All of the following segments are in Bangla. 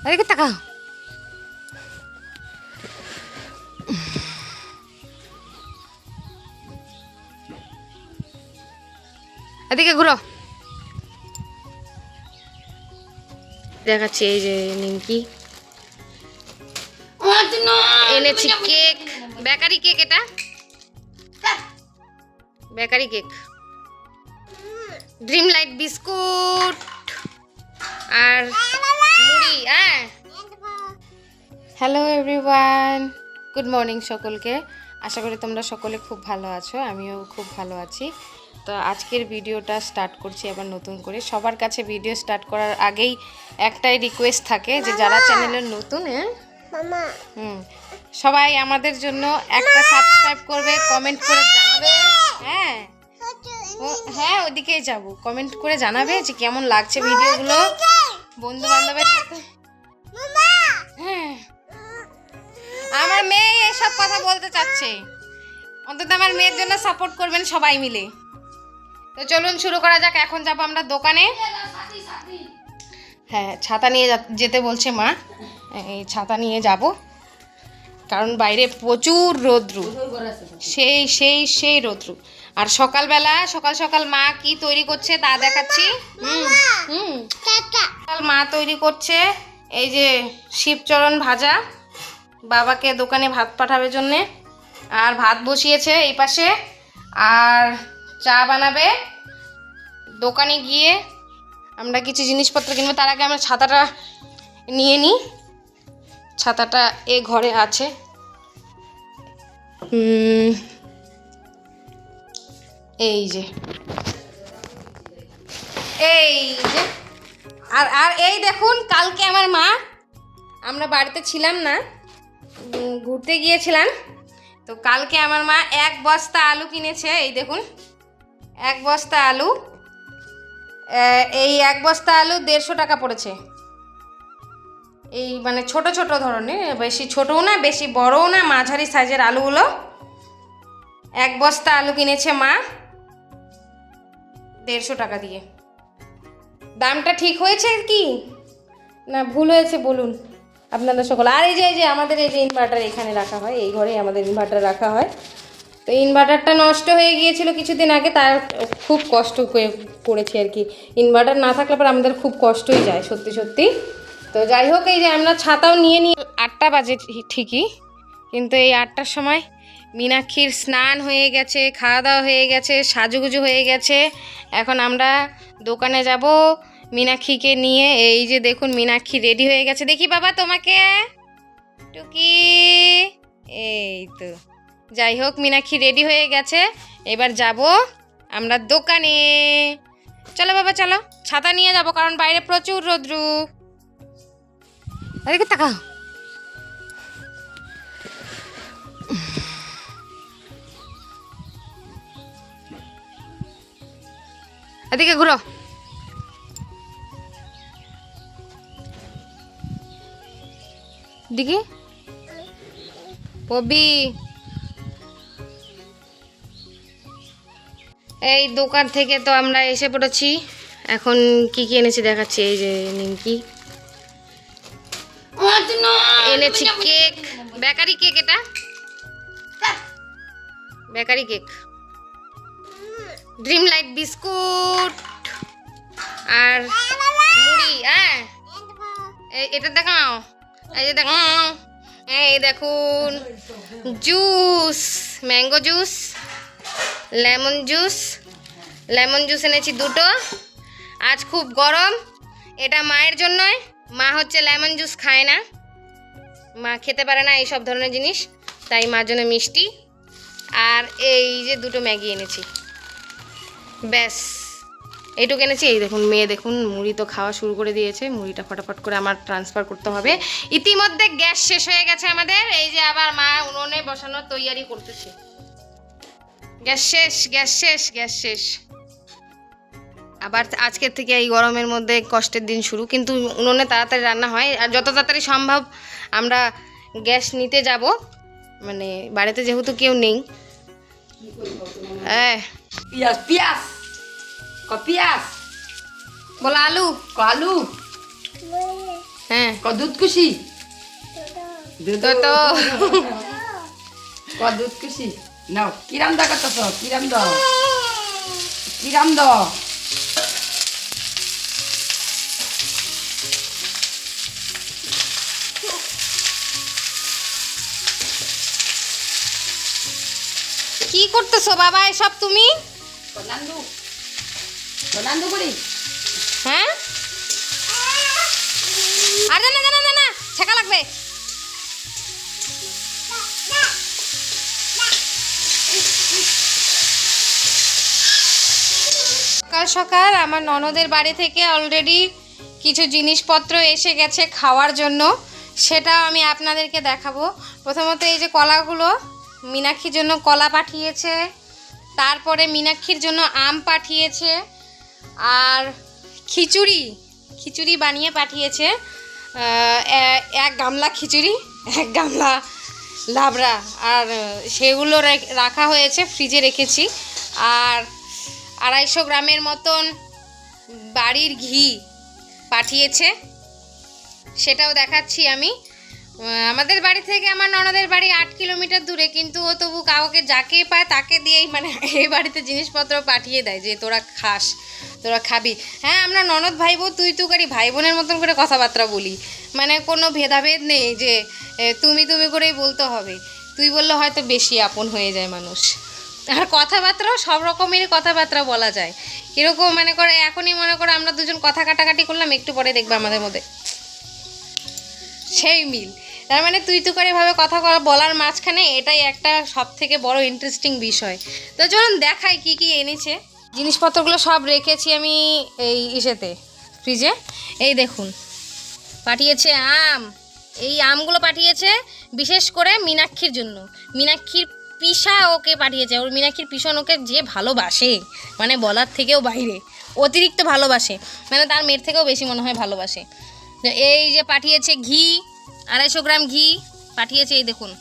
এদিকে তাকাও। এদিকে ঘুরো। দেখাচ্ছি এই যে নিমকি এনেছি, কেক, বেকারি কেক, এটা bakery cake, Dream Light biscuit আর মুড়ি। হ্যাঁ, হ্যালো এভরিওয়ান, গুড মর্নিং সকলকে। আশা করি তোমরা সকলে খুব ভালো আছো, আমিও খুব ভালো আছি। তো আজকের ভিডিওটা স্টার্ট করছি আবার নতুন করে। সবার কাছে ভিডিও স্টার্ট করার আগেই একটাই রিকোয়েস্ট থাকে যে যারা চ্যানেলের নতুন, সবাই আমাদের জন্য একটা সাবস্ক্রাইব করবে, কমেন্ট করে জানাবে। হ্যাঁ হ্যাঁ, ওইদিকেই যাব, কমেন্ট করে জানাবে যে কেমন লাগছে ভিডিওগুলো বন্ধু বান্ধবের সাথে। হ্যাঁ, আমার মেয়ে এসব কথা বলতে চাচ্ছে, অন্তত আমার মেয়ের জন্য সাপোর্ট করবেন সবাই মিলে। তো চলুন শুরু করা যাক। এখন যাব আমরা দোকানে। হ্যাঁ, ছাতা নিয়ে যেতে বলছে মা, এই ছাতা নিয়ে যাব, কারণ বাইরে প্রচুর রৌদ্রু, সেই সেই সেই রৌদ্রু। আর সকালবেলা সকাল সকাল মা কি তৈরি করছে তা দেখাচ্ছি। মা তৈরি করছে এই যে শিবচরণ ভাজা, বাবাকে দোকানে ভাত পাঠাবে জন্যে, আর ভাত বসিয়েছে এই পাশে, আর চা বানাবে। দোকানে গিয়ে আমরা কিছু জিনিসপত্র কিনবো, তার আগে আমরা ছাতাটা নিয়ে নিই। ছাতাটা এ ঘরে আছে। এই যে আর আর এই দেখুন, কালকে আমার মা, আমরা বাড়িতে ছিলাম না, ঘুরতে গিয়েছিলাম, তো কালকে আমার মা 1 বস্তা আলু কিনেছে। এই দেখুন, 1 বস্তা আলু, এই 1 বস্তা আলু 150 টাকা পড়েছে। এই মানে ছোট ছোট ধরনের, বেশি ছোটও না বেশি বড়ও না, মাঝারি সাইজের আলুগুলো। 1 বস্তা আলু কিনেছে মা 150 টাকা দিয়ে। দামটা ঠিক হয়েছে কি না ভুল হয়েছে বলুন আপনারা সকল। আর এই যে আমাদের এই যে ইনভার্টার এখানে রাখা হয়, এই ঘরে আমাদের ইনভার্টার রাখা হয়। তো ইনভার্টারটা নষ্ট হয়ে গিয়েছিল কিছুদিন আগে, তার খুব কষ্ট করেছি আর কি। ইনভার্টার না থাকলে পর আমাদের খুব কষ্টই যায় সত্যি সত্যি। তো যাই হোক, এই যে আমরা ছাতাও নিয়ে নিই। 8টা বাজে ঠিকই, কিন্তু এই 8টার সময় মীনাক্ষীর স্নান হয়ে গেছে, খাওয়া দাওয়া হয়ে গেছে, সাজুগুজু হয়ে গেছে। এখন আমরা দোকানে যাব মীনাক্ষীকে নিয়ে। এই যে দেখুন, মীনাক্ষী রেডি হয়ে গেছে। দেখি বাবা তোমাকে, টুকি, এই তো। যাই হোক, মীনাক্ষী রেডি হয়ে গেছে, এবার যাব আমরা দোকানে। চলো বাবা চলো, ছাতা নিয়ে যাব কারণ বাইরে প্রচুর রৌদ্রু। এদিকে তাকাও। এদিকে ঘুরো। দিকে পবি, এই দোকান থেকে তো আমরা এসে পড়েছি। এখন কি কি এনেছি দেখাচ্ছি। এই যে নিমকি এনেছি, কেক, বেকারি কেক, এটা bakery cake, Dream Light biscuit আর মুড়ি। হ্যাঁ, এটা দেখাও, এই যে দেখো, এই দেখুন juice, mango juice, lemon juice. Lemon juice এনেছি 2টো। আজ খুব গরম, এটা মায়ের জন্যই। মা হচ্ছে লেমন জুস খায় না, মা খেতে পারে না এইসব ধরনের জিনিস, তাই মার জন্য মিষ্টি। আর এই যে 2টো ম্যাগি এনেছি, ব্যাস এইটুকু এনেছি। এই দেখুন, মেয়ে দেখুন মুড়ি তো খাওয়া শুরু করে দিয়েছে। মুড়িটা ফটাফট করে আমার ট্রান্সফার করতে হবে। ইতিমধ্যে গ্যাস শেষ হয়ে গেছে আমাদের। এই যে আবার মা উনুনে বসানোর তৈয়ারি করতেছে। গ্যাস শেষ, গ্যাস শেষ, গ্যাস শেষ। আবার আজকের থেকে এই গরমের মধ্যে কষ্টের দিন শুরু, কিন্তু উনুনে তাড়াতাড়ি রান্না হয়। আর যত তাড়াতাড়ি সম্ভব আমরা গ্যাস নিতে যাব, মানে বাড়িতে যেহেতু কেউ নেই। পিয়াজ পিয়াজ পিয়াজ বলো আলু, আলু হ্যাঁ দুধ খুশি তো তো দুধ খুশি নাও কিরাম দা কত কিরাম দাও কিরাম দাও কি করতেছো বাবা এসব তুমি? নান্দু করি হ্যাঁ আর না না না না ছেঁকা লাগবে। সকাল সকাল আমার ননদের বাড়ি থেকে অলরেডি কিছু জিনিসপত্র এসে গেছে খাওয়ার জন্য, সেটাও আমি আপনাদেরকে দেখাবো। প্রথমত এই যে কলাগুলো, মীনাক্ষীর জন্য কলা পাঠিয়েছে, তারপরে মীনাক্ষীর জন্য আম পাঠিয়েছে, আর খিচুড়ি বানিয়ে পাঠিয়েছে, এক গামলা খিচুড়ি, এক গামলা লাবড়া, আর সেগুলো রাখা হয়েছে, ফ্রিজে রেখেছি। আর 250 গ্রামের মতন বাড়ির ঘি পাঠিয়েছে, সেটাও দেখাচ্ছি আমি। আমাদের বাড়ি থেকে আমার ননদের বাড়ি 8 কিলোমিটার দূরে, কিন্তু ও তবু কাউকে যাকে পায় তাকে দিয়েই মানে এই বাড়িতে জিনিসপত্র পাঠিয়ে দেয় যে তোরা খাস, তোরা খাবি। হ্যাঁ, আমরা ননদ ভাই বোন তুই ভাই বোনের মতন করে কথাবার্তা বলি, মানে কোনো ভেদাভেদ নেই যে তুমি করেই বলতে হবে। তুই বললে হয়তো বেশি আপন হয়ে যায় মানুষ। আর কথাবার্তাও সব রকমেরই কথাবার্তা বলা যায়। কীরকম মনে করে, এখনই মনে করো আমরা দুজন কথা কাটাকাটি করলাম, একটু পরে দেখবে আমাদের মধ্যে সেই মিল। তার মানে তুই করে ভাবে কথা বলার মাঝখানে এটাই একটা সব থেকে বড় ইন্টারেস্টিং বিষয়। তো চলুন দেখাই কি কি এনেছে। জিনিসপত্রগুলো সব রেখেছি আমি এই ইসেতে, ফ্রিজে। এই দেখুন পাঠিয়েছে আম, এই আমগুলো পাঠিয়েছে বিশেষ করে মীনাক্ষীর জন্য। মীনাক্ষীর পিসা ওকে পাঠিয়েছে, ওর মীনাক্ষীর পিসন ওকে যে ভালোবাসে, মানে বলার থেকেও বাইরে, অতিরিক্ত ভালোবাসে, মানে তার মেয়ের থেকেও বেশি মনে হয় ভালোবাসে। তো এই যে পাঠিয়েছে ঘি, 250 গ্রাম ঘি পাঠিয়েছে, এই দেখুন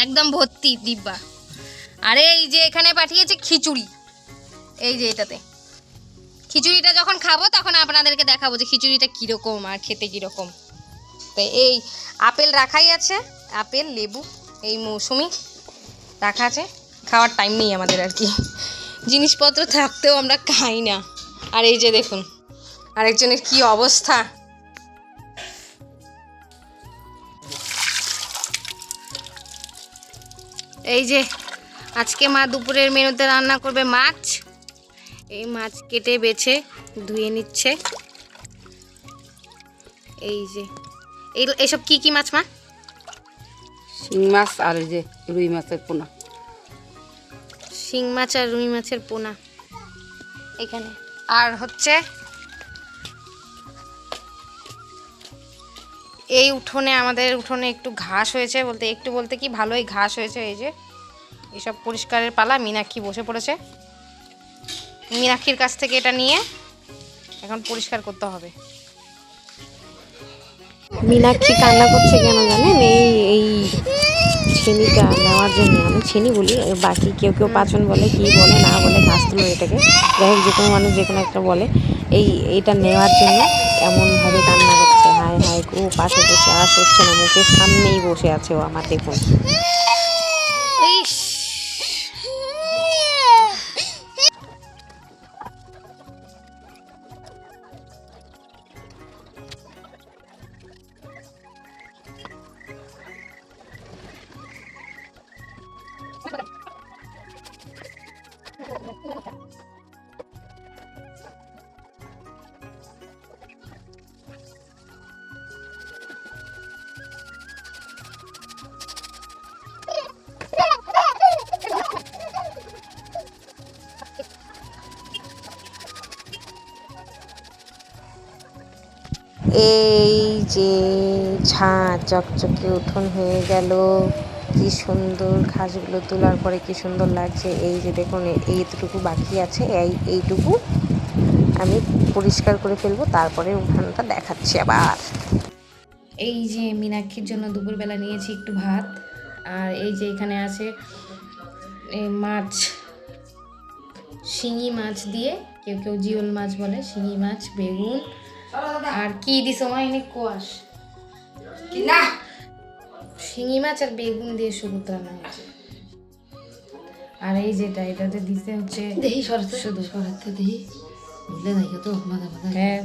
একদম ভর্তি ডিব্বা। আর এই যে এখানে পাঠিয়েছে খিচুড়ি, এই যে এটাতে। খিচুড়িটা যখন খাবো তখন আপনাদেরকে দেখাবো যে খিচুড়িটা কীরকম আর খেতে কীরকম। তো এই আপেল রাখাই আছে, আপেল লেবু এই মৌসুমি রাখা আছে, খাওয়ার টাইম নেই আমাদের আর কি, জিনিসপত্র থাকতেও আমরা খাই না। আর এই যে দেখুন আরেকজনের কি অবস্থা। এই যে আজকে মা দুপুরের মেনুতে রান্না করবে মাছ। এই মাছ কেটে বেছে ধুয়ে নিচ্ছে। এই যে এইসব কি কি মাছ মা? শিং মাছ আর এই যে রুই মাছের পোনা। শিং মাছ আর রুই মাছের পোনা এখানে। আর হচ্ছে এই উঠোনে, আমাদের উঠোনে একটু ঘাস হয়েছে, বলতে কি ভালোই ঘাস হয়েছে। এই যে এসব পরিষ্কারের পালা। মীনাক্ষী বসে পড়েছে, মীনাক্ষীর কাছ থেকে এটা নিয়ে এখন পরিষ্কার করতে হবে। মীনাক্ষী কান্না করছে কেন জানেন? এই ছেনিটা নেওয়ার জন্য। আমি ছেনি বলি, বাকি কেউ পাচন বলে, কি বলে না বলে, ঘাস তুলো এটাকে, যাই হোক যে কোনো মানুষ যে কোনো একটা বলে। এইটা নেওয়ার জন্য এমনভাবে কান্না করছে, হায় হায়। ও পাশে বসে আর হচ্ছে না, মুখের সামনেই বসে আছে ও আমার, দেখুন। এই যে ঝাঁ চকচকে উঠোন হয়ে গেল, কি সুন্দর। ঘাসগুলো তোলার পরে কি সুন্দর লাগছে। এই যে দেখুন এইটুকু বাকি আছে, এইটুকু আমি পরিষ্কার করে ফেলবো, তারপরে উঠানটা দেখাচ্ছি আবার। এই যে মীনাক্ষীর জন্য দুপুরবেলা নিয়েছি একটু ভাত, আর এই যে এখানে আছে এই মাছ, শিঙি মাছ দিয়ে, কেউ জিওল মাছ বলে, শিঙি মাছ, বেগুন, চলো দাদা। আর কি দিছো মা এনে কোয়াশ? কি না শিঙি মাছ আর বেগুন দিয়ে শুক্তো রান্না হয়েছে। আর এই যেটা এটাতে দিতে হচ্ছে দেখি সরতে শুধু। সরতে দেখি বুঝলে নাই তো মাথা মাথা হ্যাঁ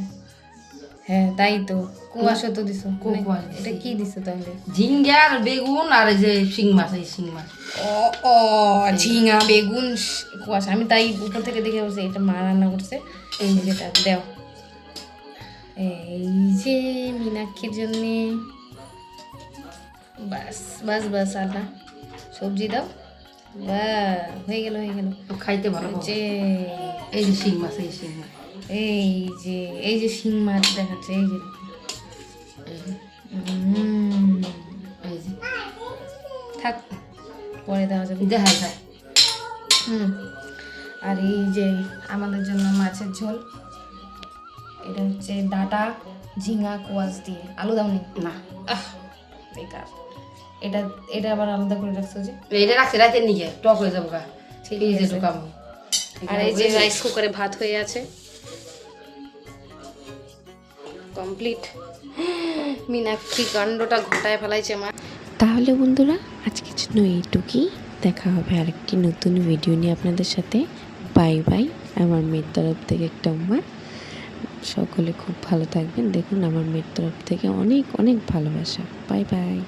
হ্যাঁ তাই তো কুয়াশা তো দিছো। কুয়াশ এটা কি দিছো তাহলে? ঝিঙ্গা আর বেগুন আর এই যে শিং মাছ, এই শিং মাছ। ও ও ঝিঙা বেগুন কুয়াশা, আমি তাই উপর থেকে দেখে বলছি এটা মা রান্না করছে। এই যেটা দেও, এই যে মীনাক্ষীর জন্যে। বাস বাস বাস আল্লাহ সবজি দাও, বা হয়ে গেল হয়ে গেল। তো খাইতে ভালো পাবো। যে এই যে শিং মাছ, এই শিং মাছ, এই যে শিং মাছ দেখাচ্ছে, এই যে এই যে এই যে থাক পরে দেওয়া যাবে। দেখাই যায়। আর এই যে আমাদের জন্য মাছের ঝোল, এটা হচ্ছে ডাটা ঝিঙা কোয়াশ দিয়ে। আলু দাও নি? না বেকার। এটা এটা আবার আলাদা করে রাখছো যে? এটা রাখছি রাতের নিয়ে টক হয়ে যাবো গা, ঠিক এই যে আছে। ঢুকাবো। আর এই যে রাইস কুকারে ভাত হয়ে আছে কমপ্লিট। মীনাক্ষী কাণ্ডটা ঘটায় ফেলাইছে মা। তাহলে বন্ধুরা আজকের জন্য এইটুকুই। দেখা হবে আরেকটি নতুন ভিডিও নিয়ে আপনাদের সাথে। Bye bye. আমার মেয়ের তরফ থেকে একটা উম্মা। সকলে খুব ভালো থাকবেন। দেখুন আমার মেয়ের তরফ থেকে অনেক অনেক ভালোবাসা। Bye bye.